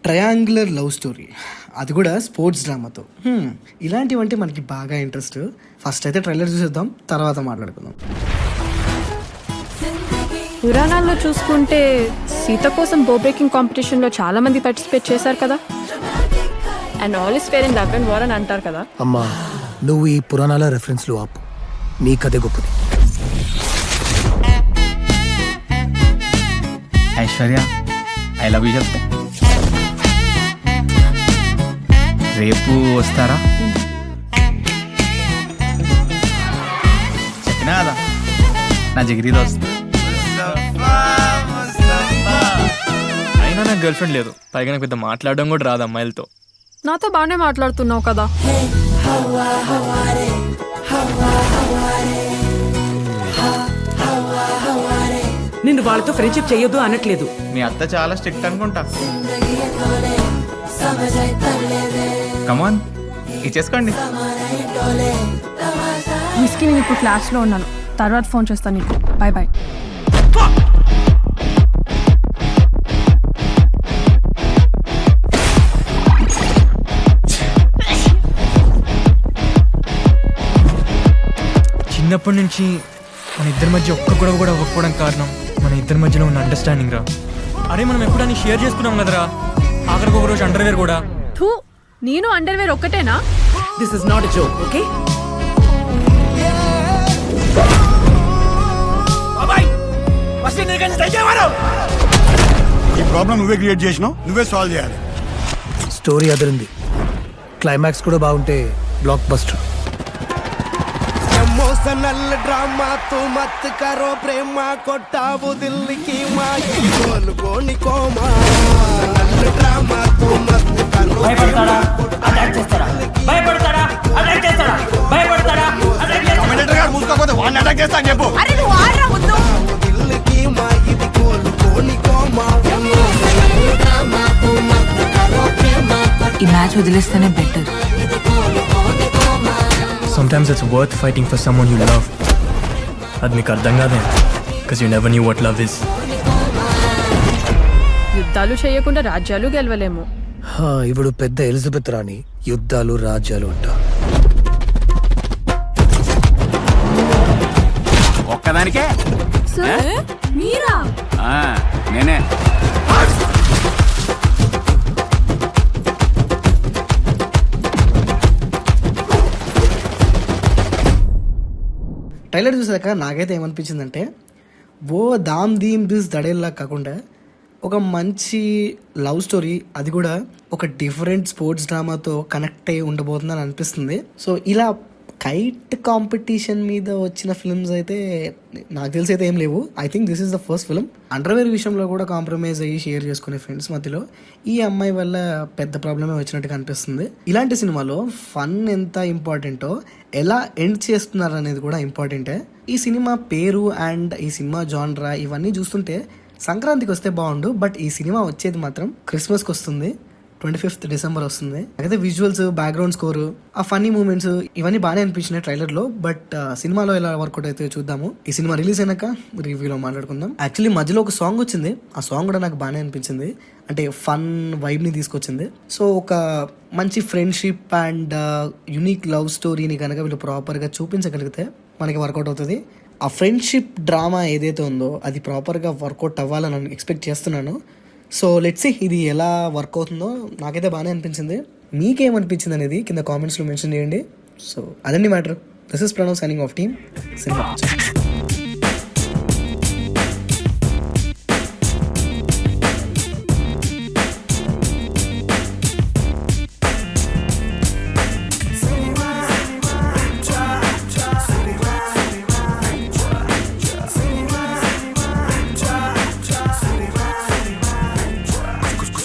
Triangular love story, అది కూడా sports డ్రామాతో. ఇలాంటివంటే మనకి బాగా ఇంట్రెస్ట్. ఫస్ట్ అయితే ట్రైలర్ చూసేద్దాం, తర్వాత మాట్లాడుకుందాం. పురాణాల్లో చూసుకుంటే సీత కోసం బో బ్రేకింగ్ కాంపిటీషన్లో చాలా మంది పార్టిసిపేట్ చేశారు కదా. And all is fair in love and war అని అంటారు కదా. అమ్మా, నువ్వు ఈ పురాణాల రెఫరెన్స్లు ఆపు. నీ కథే గొప్పది. ఐశ్వర్య, ఐ లవ్ యూ చెప్తే రేపు వస్తారా? చెప్పినా కదా నా జిగిరిలో వస్తా. అయినా నాకు గర్ల్ ఫ్రెండ్ లేదు, పైగా నాకు పెద్ద మాట్లాడడం కూడా రాదు అమ్మాయిలతో. నాతో బాగానే మాట్లాడుతున్నావు కదా. నిన్ను వాళ్ళతో ఫ్రెండ్షిప్ చేయొద్దు అనట్లేదు. మీ అత్త చాలా స్ట్రిక్ట్ అనుకుంటా. కమాన్, ఇచ్చేసుకోండి. మిస్కి నేను ఇప్పుడు క్లాస్లో ఉన్నాను, తర్వాత ఫోన్ చేస్తాను నీకు. Bye bye. చిన్నప్పటి నుంచి మన ఇద్దరి మధ్య ఒక్క గొడవ కూడా అవ్వకపోవడం కారణం మన ఇద్దరి మధ్యలో ఉన్న అండర్స్టాండింగ్ రా. అరే మనం ఎప్పుడని షేర్ చేసుకున్నాం కదరా, ఆఖరికి ఒక రోజు అండర్వేర్ కూడా. థూ, నేను అండర్వేర్ ఒక్కటేనా? This is not a joke, okay? ఈ ప్రాబ్లం నువ్వే క్రియేట్ చేసినావు, నువ్వే సాల్వ్ చేయాలి. స్టోరీ అదిరింది, క్లైమాక్స్ కూడా బాగుంటే బ్లాక్ బస్టర్. इमोशनल ड्रामा तू मत करो प्रेम कोटाबू दिल की माँ बोल गोनी को माँ इमोशनल ड्रामा तू मत करो భయపడతాడా అటాక్ చేస్తాడా భయపడతాడా అటాక్ చేస్తాడా భయపడతాడా అటాక్ చేస్తాడా కమెంటేటర్ గారు మూసుకోకపోతే వాడిని అటాక్ చేస్తా అని చెప్పు. అరే నువ్వు ఆడరా ముందు. दिल की माँ ఇది बोल गोनी को माँ इमोशनल ड्रामा तू मत करो प्रेम ఈ మ్యాచ్ వదిలేస్తేనే better. Sometimes it's worth fighting for someone you love. అది మీకు అర్థం కాదే, because you never knew what love is. యుద్ధాలు చేయకుండా రాజ్యాలు గెలవలేము. ఇప్పుడు పెద్ద ఎలిజబెత్ రాణి, యుద్ధాలు రాజ్యాలు అంట. ఒక్కదానికే మీరా? నేనే. ట్రైలర్ చూసాక నాకైతే ఏమనిపించిందంటే, ఓ దామ్ దీమ్ దిస్ దడేల్లా కాకుండా ఒక మంచి లవ్ స్టోరీ, అది కూడా ఒక డిఫరెంట్ స్పోర్ట్స్ డ్రామాతో కనెక్ట్ అయ్యి ఉండబోతుందని అనిపిస్తుంది. సో ఇలా కైట్ కాంపిటీషన్ మీద వచ్చిన ఫిల్మ్స్ అయితే నాకు తెలిసి అయితే ఏం లేవు. I think this is the first film. Underwear విషయంలో కూడా కాంప్రమైజ్ అయ్యి షేర్ చేసుకునే ఫ్రెండ్స్ మధ్యలో ఈ అమ్మాయి వల్ల పెద్ద ప్రాబ్లమే వచ్చినట్టుగా అనిపిస్తుంది. ఇలాంటి సినిమాలో ఫన్ ఎంత ఇంపార్టెంటో ఎలా ఎండ్ చేస్తున్నారు అనేది కూడా ఇంపార్టెంటే. ఈ సినిమా పేరు అండ్ ఈ సినిమా జాన్రా ఇవన్నీ చూస్తుంటే సంక్రాంతికి వస్తే బాగుండు, బట్ ఈ సినిమా వచ్చేది మాత్రం క్రిస్మస్కి వస్తుంది. 25th డిసెంబర్ వస్తుంది. అయితే విజువల్స్, బ్యాక్గ్రౌండ్ స్కోర్, ఆ ఫన్నీ మూమెంట్స్ ఇవన్నీ బాగానే అనిపించినాయి ట్రైలర్లో. బట్ సినిమాలో ఎలా వర్కౌట్ అయితే చూద్దాము. ఈ సినిమా రిలీజ్ అయినాక రివ్యూలో మాట్లాడుకుందాం. యాక్చువల్లీ మధ్యలో ఒక సాంగ్ వచ్చింది, ఆ సాంగ్ కూడా నాకు బాగానే అనిపించింది. అంటే ఫన్ వైబ్ని తీసుకొచ్చింది. సో ఒక మంచి ఫ్రెండ్షిప్ అండ్ యునిక్ లవ్ స్టోరీని కనుక వీళ్ళు ప్రాపర్గా చూపించగలిగితే మనకి వర్కౌట్ అవుతుంది. ఆ ఫ్రెండ్షిప్ డ్రామా ఏదైతే ఉందో అది ప్రాపర్గా వర్కౌట్ అవ్వాలని ఎక్స్పెక్ట్ చేస్తున్నాను. సో లెట్స్ సీ ఇది ఎలా వర్క్ అవుతుందో. నాకైతే బాగానే అనిపించింది. మీకేమనిపించింది అనేది కింద కామెంట్స్లో మెన్షన్ చేయండి. సో అదండి matter. This is Pranav signing off team cinema.